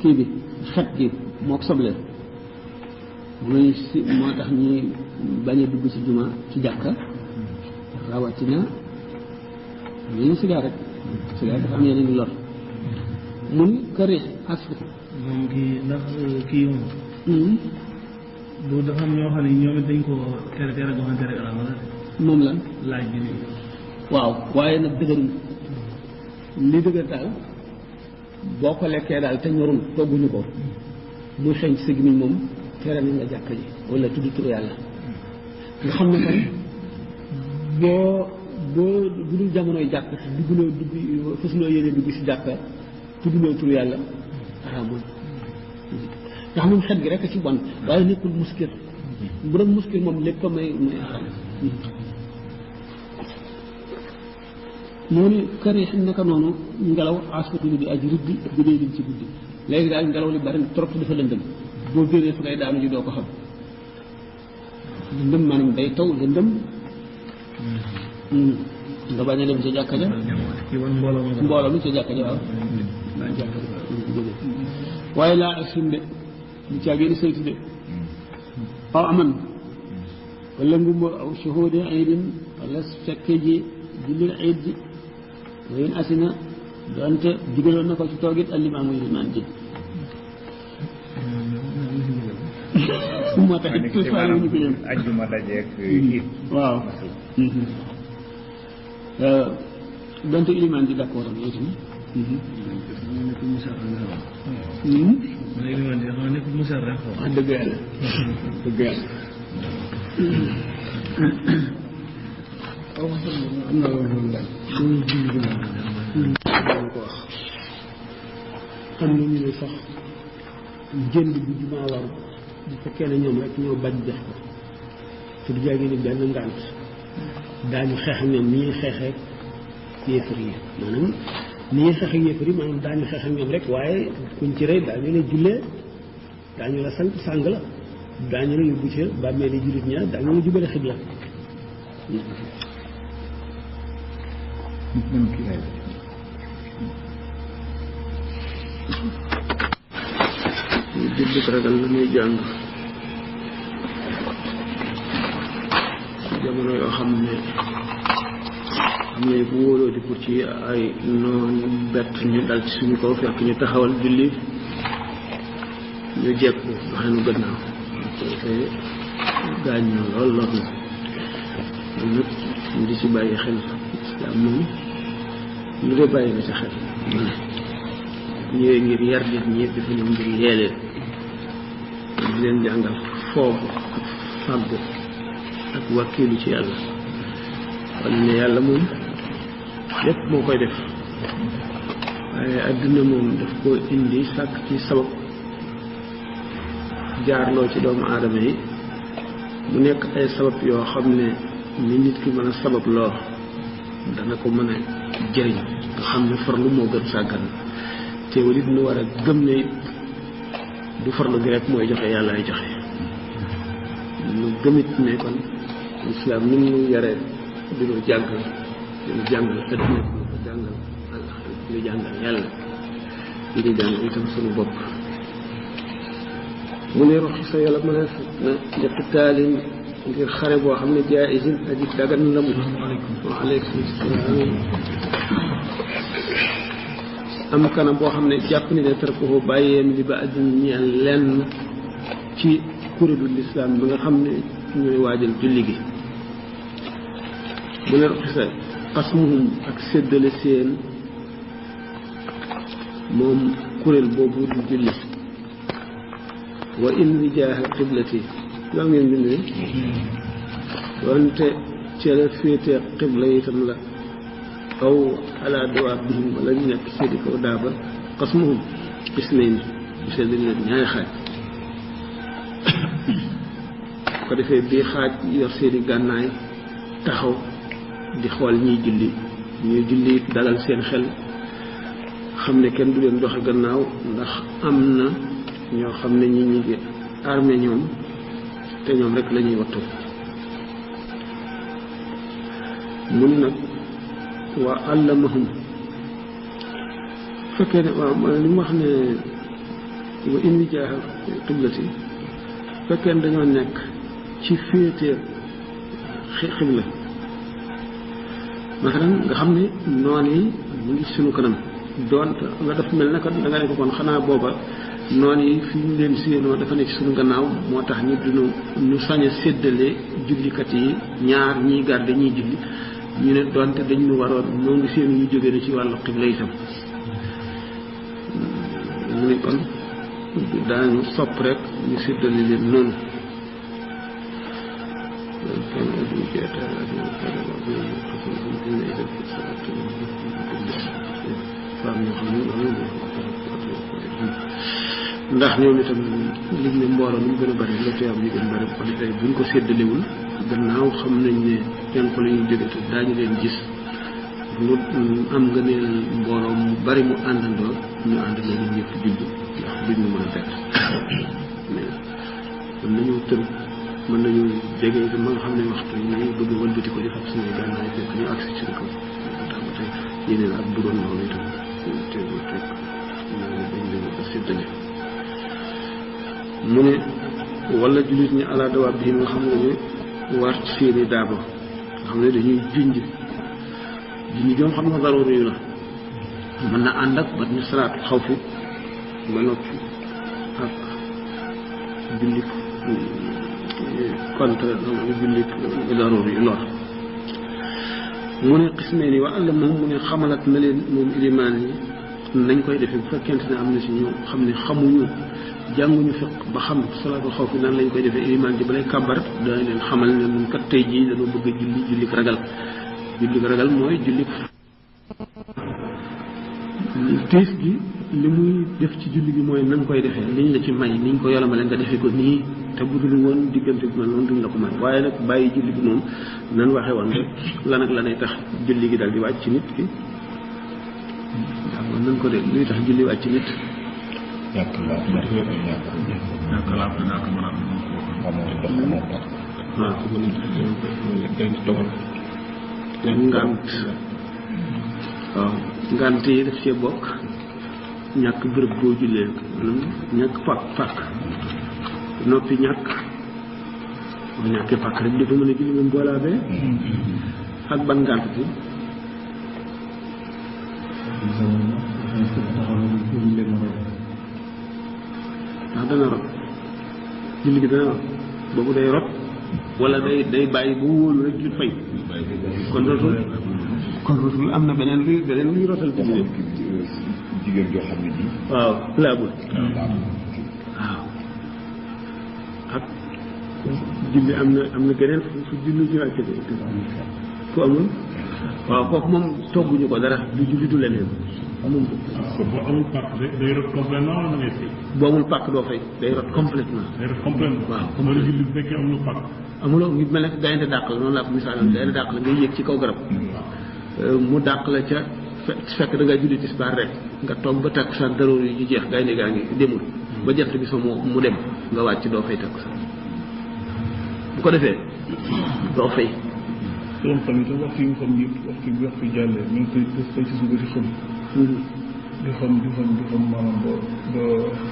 kii bi xet gi moo ko soble muy si moo tax ñi bañ a dugg ci juma ci jàkka rawatina ñu cigarette dafa am yeneen lor mun këri asri moom kii ndax kii moom bu dafa am ñoo xam ne ñoom it dañ ko tere goo xam ne tere ala wala moom lan laaj bi nii waaw waaye nag dëgëruñ li dëgër daal boo ko lekkee daal te ñorul togguñu ko muy xeeñ ci sa gémmiñ moom tere nañ la jàkk ji wala tudd turu yàlla nga xam ne kon boo bu dul jamonoy jàkk fasuloo yéene dugg si jàkka tudduloo turu yàlla araamul nga xam ne xet gi rek ci bon waaye nekkul muskir bu doon muskir moom lépp ko may aram moo ni kër yi xam naka noonu ngelaw asfatu bi aji rëbbi bu dee liñ ci guddi léegi daal ngelaw li bari trop dafa lëndëm boo génnee fu ngay daanu ji doo ko xam lëndëm maanaam day taw lëndëm nga bañ a dem ca jàkka ja mbooloo mi ca jàkka ja waaye laa ak sinde lu caa génn saytu de aw aman wala ngumba aw shuhudi aydin wala fekke ji julli ayd ji wayin asina doonte digaloon na ko ci toogit alimaamu ilimaan ji moo tax it faale ñu ko yëm ajjuma dajeek it waaw doonte ilimaan ji d'accord am itam wax dëgg yàlla dëgg yàlla am na loolu daal ko wax am na ñu ne sax jënd bu jumaa war bu fekkee ne ñoom rek ñoo bañ def ko te du jaagee ni benn ngànt daañu xeex ak ñoom ni ñuy xeexee yéefar yi maanaam ni ñuy xeex ak yéefar yi maanaam daañu xeex ak ñoom rek waaye kuñ ci rey daañu la jullee daañu la sant sàng la daañu la yóbbu ci bàmmee li jullit ñaar daañu la jubale xibla jëdd ragal la muy jàng jamono yoo xam ne bu wóoloo di pour ci ay noonu bett ñu dal ci suñu kaw fekk ñu taxawal julli ñu jekku waxe nu gannaaw te gaañ na lool lor na moom nag ñu di ci bàyyi xel islam moom lu dee bàyyi na sa xel ñëwee ngir yar nit ñi dafa ñëw ngir yeeleen di leen jàngal foofu ak fàggu ak wàkkiilu ci yàlla xam ne yàlla moom lépp moo koy def waaye àdduna moom daf koo indi sàkk ci sabab jaarloo ci doomu aadama yi mu nekk ay sabab yoo xam ne ni nit ki mën a sabab loo dana ko mën a jëriñ nga xam ne farlu moo gën sàggan teewul it nu war a gëm ne it du farlu gi rek mooy joxe yàlla ay joxe nu gëmit ne kon islam ni mu yaree dinu jàngal adduna bi ko jàngal àllaxira di jàngal yàlla di jàngal itam sunu bopp mu ne rox sa yàlla mën a njëkk taalin ngir xare boo xam ne jaisin aji dagan la mu waaleykum salaam am kanam boo xam ne jàpp ni ne tarkuhu bàyyeem li ba addina ñeel lenn ci kuréelu lislaam bi nga xam ne ñooy waajal julli gi mu ne rox sa xasmuhum ak séddale seen moom kuréel boobu di julli wa in wijaaha qiblati loo ngeen bind ne doonte ca la féete qibla itam la aw ala dawaabihim wala ñu nekk seeni kaw daaba qasmuhum isnayni ñu seddale leen ñaari xaaj ko defee bii xaaj yor seeni gànnaay taxaw di xool ñuy julli dalal seen xel xam ne kenn du leen doxe gannaaw ndax am na ñoo xam ne ñi ngi armé ñoom te ñoom rek la ñuy wattu mu ni nag wa allamahum fekkee ne waaw li mu wax ne wa in wijaaha qiblati fekkee ne dañoo nekk ci féete xibla masalan nga xam ne noon yi mu ngi sunu kanam doon nga def mel na kat da nga ne ko kon xanaa booba noon yi fi ñu leen séenoo dafa nekk sunu gannaaw moo tax ñu duñu ñu sañ a séddale jullikat yi ñaar ñiy garde ñiy julli ñu ne doonte dañ ñu waroon ñoo ngi séenu ñu jóge na ci wàllu xibla itam mu ne kon daañu sopp rek ñu séddale leen noonu ndax ñoom itam lim ne mbooloo mu gën a bari la tuyaab yi gën a bari bu ko defee buñ ko séddalewul gannaaw xam nañ ne penku la ñuy jóge te daañu leen gis lu am nga ne mbooloo mu bari mu àndandoo ñu ànd leen ñëpp julli ndax duñ ñu mën a bett mais mën nañu tënk mën nañu jege itam ba nga xam ne waxtu yi ñu bëgg wëlbati ko di fab suñuy gànnaay fekk ñu agsi ci kaw tax ba tey yeneen ak bu doon noonu itam te teg naa ne dañ leen ko séddale mu ne wala jullit ñi ala dawaab bi nga xam ne war ci seeni daaba nga xam ne dañuy junj joom xam nga daroor yu la mën na ànd ak ba ñu salaatul xaw fi ba noppi ak jullit contre jullit daroor yu lor mu ne xismee ni wa àlla moom mu ne xamalat na leen moom ilimaan yi nañ koy defee bu fekkente ne am na si ñu xam ne xamuñu jànguñu fiq ba xam salaatul xaw fi nan lañ koy defee ilimaan ji balay kàbbar dana leen xamal ne mun kat tey jii dañoo bëgg a jullik ragal jullik ragal mooy jullik tiis gi li muy def ci julli gi mooy nan koy defee liñ la ci may niñ ko yolamale nga defee ko nii te bu dul woon diggante bi mel noonu duñ la ko may waaye nag bàyyi julli gi moom nan waxee woon rek lan ak lanay tax julli gi dal di wàcc ci nit ki waaw nan ko def luy tax julli wàcc ci nit ñàkk laab ñàkk laab ñàkk mën a ngant waaw ngant yi daf cee bokk ñàkk bërëb boo jullee ñàkk pàkk noppi ñàkk boo ñàkkee pàkk rek dafa mën a julli moom boolaabee ak ban ngant bi ndax dana rot julli gi dana rot boobu day rot wala day bàyyi bu wóolu rek ju fay kon rotul am na beneen luy rotal julli jigéen joo xam ne ji waaw laabul waaw ak julli am na geneen fu julli ji wàcce fu amul waaw kooku moom togguñu ko dara du julli du leneen amul boo amul pàcc day rot complètement wala da ngay fay boo amul pàcc doo fay day rot complètement day rot complètement waaw wala julli bu fekkee amul pàcc amuloo ngi mel ne gaynde dàq la noonu laa ko misaalam gaynde dàq la ngay yéeg ci kaw garab mu dàq la ca fekk da ngaa julli tisbaar rek nga toog ba takkusaan daroor yi ñu jeex gaynde gaa ngi demul ba jant bi so mu dem nga wàcc doo fay takkusaan bu ko defee doo fay doom tamit waxtu yi nga xam yëpp waxtu jàllee ñu ngi koy ci suba di xam di xam maanaam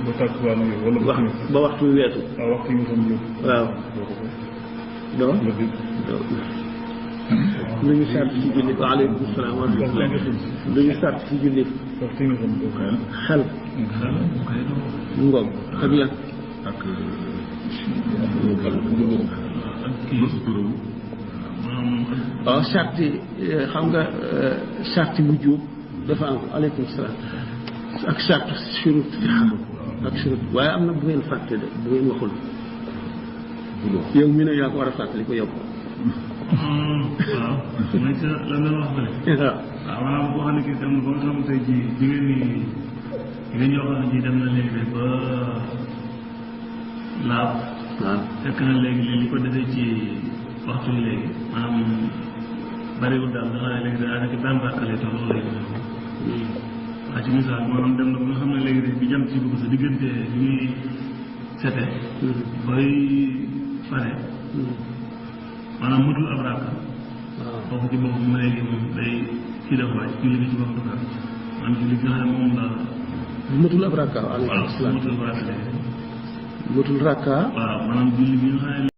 ba takkusaan yooyu wala ba waxtu weesu waaw waxtu yi nga xam yëpp waaw doo lu ñu sart ci julli waaleykum salaam wa rahmatulah lu ñu sart ci julli waxtu yi nga xam xel ngoom ak lan ak waaw sarti xam nga sarti bu juub dafa am aleykum salaam ak sarti surut ak surut waaye am na bu ngeen fàtte de bu ngeen waxul yow mi ne yaa ko war a fàttali ko yow waaw mooy ca lan la wax bële waaw maanaam boo xam ne kii dem na ba nga xam tey ji jigéen ñoo xam ne ji dem na léegi ba laab waaw fekk na léegi li ko defee ci waxtu yi léegi maanaam bariwul daal da xam ne léegi daanaka benn bàkkalee toll léegi waaw ci misaal maanaam dem na ba nga xam ne léegi bi jant ci bëgg sa diggante bi muy sete bay pare maanaam mëtul ab raaka foofu ci boppam léegi moom day kii def waaj julli bi ci boppam dugal man julli gi nga xam ne moom la. matul ab rakka. waaw alaykum salaam motul rakka. matul rakka. waaw maanaam julli gi nga xam ne